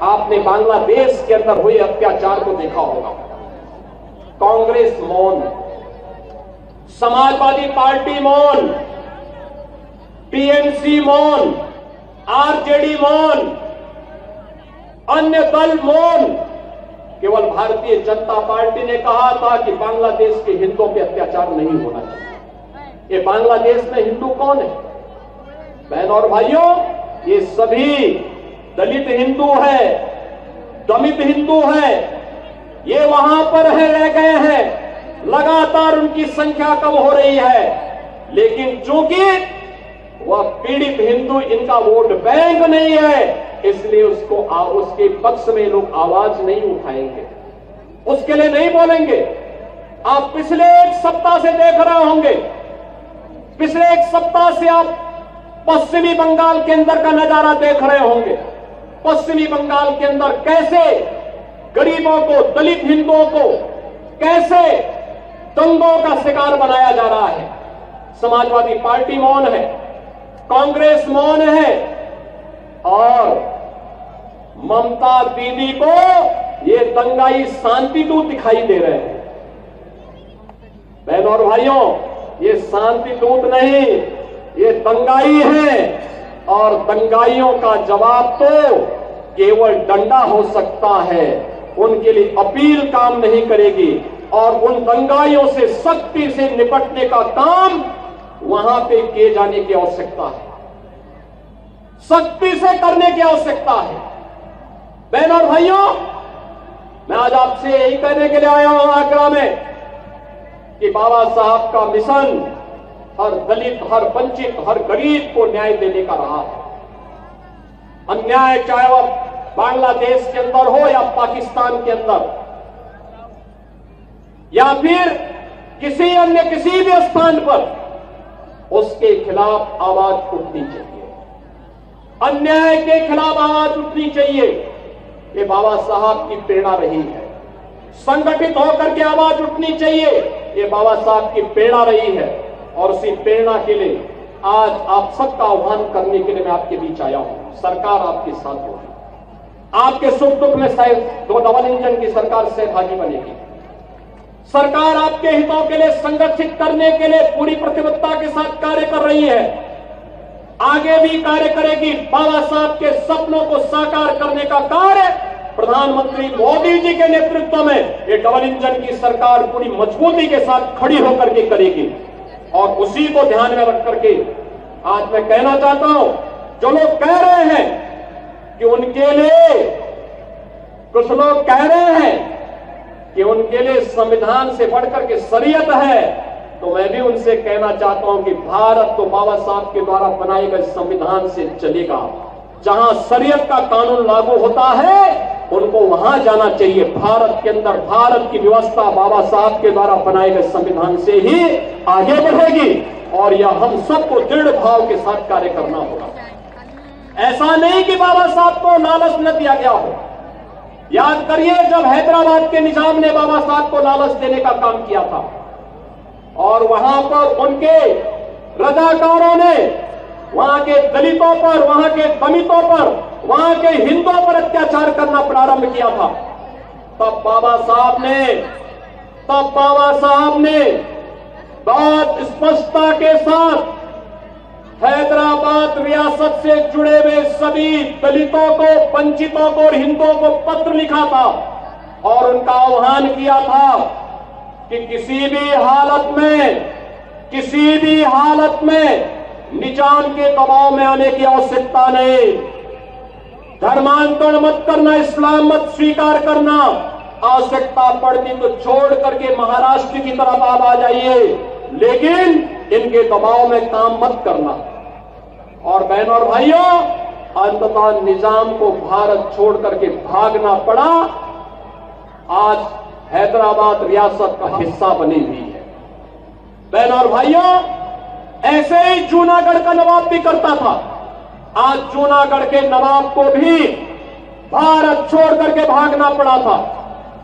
आपने बांग्लादेश के अंदर हुए अत्याचार को देखा होगा। कांग्रेस मौन, समाजवादी पार्टी मौन, टीएमसी मौन, आरजेडी मौन, अन्य दल मौन। केवल भारतीय जनता पार्टी ने कहा था कि बांग्लादेश के हिंदुओं पे अत्याचार नहीं होना चाहिए। ये बांग्लादेश में हिंदू कौन है? बहन और भाइयों, ये सभी दलित हिंदू है, दमित हिंदू है। ये वहां पर रह गए हैं, लगातार उनकी संख्या कम हो रही है, लेकिन चूंकि वह पीड़ित हिंदू इनका वोट बैंक नहीं है, इसलिए उसके पक्ष में लोग आवाज नहीं उठाएंगे, उसके लिए नहीं बोलेंगे। आप पिछले एक सप्ताह से देख रहे होंगे, पिछले एक सप्ताह से आप पश्चिमी बंगाल के अंदर का नजारा देख रहे होंगे। पश्चिमी बंगाल के अंदर कैसे गरीबों को, दलित हिंदुओं को कैसे दंगों का शिकार बनाया जा रहा है। समाजवादी पार्टी मौन है, कांग्रेस मौन है, और ममता दीदी को ये दंगाई शांति दूत दिखाई दे रहे हैं। बहनों और भाइयों, ये शांति दूत नहीं, ये दंगाई है, और दंगाइयों का जवाब तो केवल डंडा हो सकता है। उनके लिए अपील काम नहीं करेगी, और उन दंगाइयों से सख्ती से निपटने का काम वहां पे किए जाने की आवश्यकता है, सख्ती से करने की आवश्यकता है। बहन और भाइयों, मैं आज आपसे यही कहने के लिए आया हूं आगरा में कि बाबा साहब का मिशन हर दलित, हर वंचित, हर गरीब को न्याय देने का रहा है। अन्याय चाहे वह बांग्लादेश के अंदर हो या पाकिस्तान के अंदर, या फिर किसी अन्य किसी भी स्थान पर, उसके खिलाफ आवाज उठनी चाहिए, अन्याय के खिलाफ आवाज उठनी चाहिए। ये बाबा साहब की प्रेरणा रही है। संगठित होकर के आवाज उठनी चाहिए, ये बाबा साहब की प्रेरणा रही है। और उसी प्रेरणा के लिए आज आप सबका आह्वान करने के लिए मैं आपके बीच आया हूं। सरकार आपके साथ होगी, आपके सुख दुख में शायद दो डबल इंजन की सरकार सहभागी बनेगी। सरकार आपके हितों के लिए संगठित करने के लिए पूरी प्रतिबद्धता के साथ कार्य कर रही है, आगे भी कार्य करेगी। बाबा साहब के सपनों को साकार करने का कार्य प्रधानमंत्री मोदी जी के नेतृत्व में ये डबल इंजन की सरकार पूरी मजबूती के साथ खड़ी होकर के करेगी। और उसी को ध्यान में रख करके आज मैं कहना चाहता हूं, जो लोग कह रहे हैं कि उनके लिए, कुछ लोग कह रहे हैं कि उनके लिए संविधान से बढ़कर के शरीयत है, तो मैं भी उनसे कहना चाहता हूं कि भारत तो बाबा साहब के द्वारा बनाए गए संविधान से चलेगा। जहां शरीयत का कानून लागू होता है, उनको वहां जाना चाहिए। भारत के अंदर भारत की व्यवस्था बाबा साहब के द्वारा बनाए गए संविधान से ही आगे बढ़ेगी, और यह हम सबको दृढ़ भाव के साथ कार्य करना होगा। ऐसा नहीं कि बाबा साहब को लालच न दिया गया हो। याद करिए, जब हैदराबाद के निजाम ने बाबा साहब को लालच देने का काम किया था, और वहां पर उनके रजाकारों ने वहां के दलितों पर, वहां के दलितों पर, वहां के हिंदुओं पर अत्याचार करना प्रारंभ किया था, तब बाबा साहब ने बहुत स्पष्टता के साथ हैदराबाद रियासत से जुड़े हुए सभी दलितों को, वंचितों को और हिंदुओं को पत्र लिखा था, और उनका आह्वान किया था कि किसी भी हालत में निजाम के दबाव में आने की आवश्यकता नहीं। धर्मांतरण मत करना, इस्लाम मत स्वीकार करना, आवश्यकता पड़ती तो छोड़ करके महाराष्ट्र की तरफ आप आ जाइए, लेकिन इनके दबाव में काम मत करना। और बहनों और भाइयों, अंततः निजाम को भारत छोड़ करके भागना पड़ा। आज हैदराबाद रियासत का हिस्सा बनी हुई है। बहनों और भाइयों, ऐसे ही जूनागढ़ का नवाब भी करता था। आज जूनागढ़ के नवाब को भी भारत छोड़ करके भागना पड़ा था।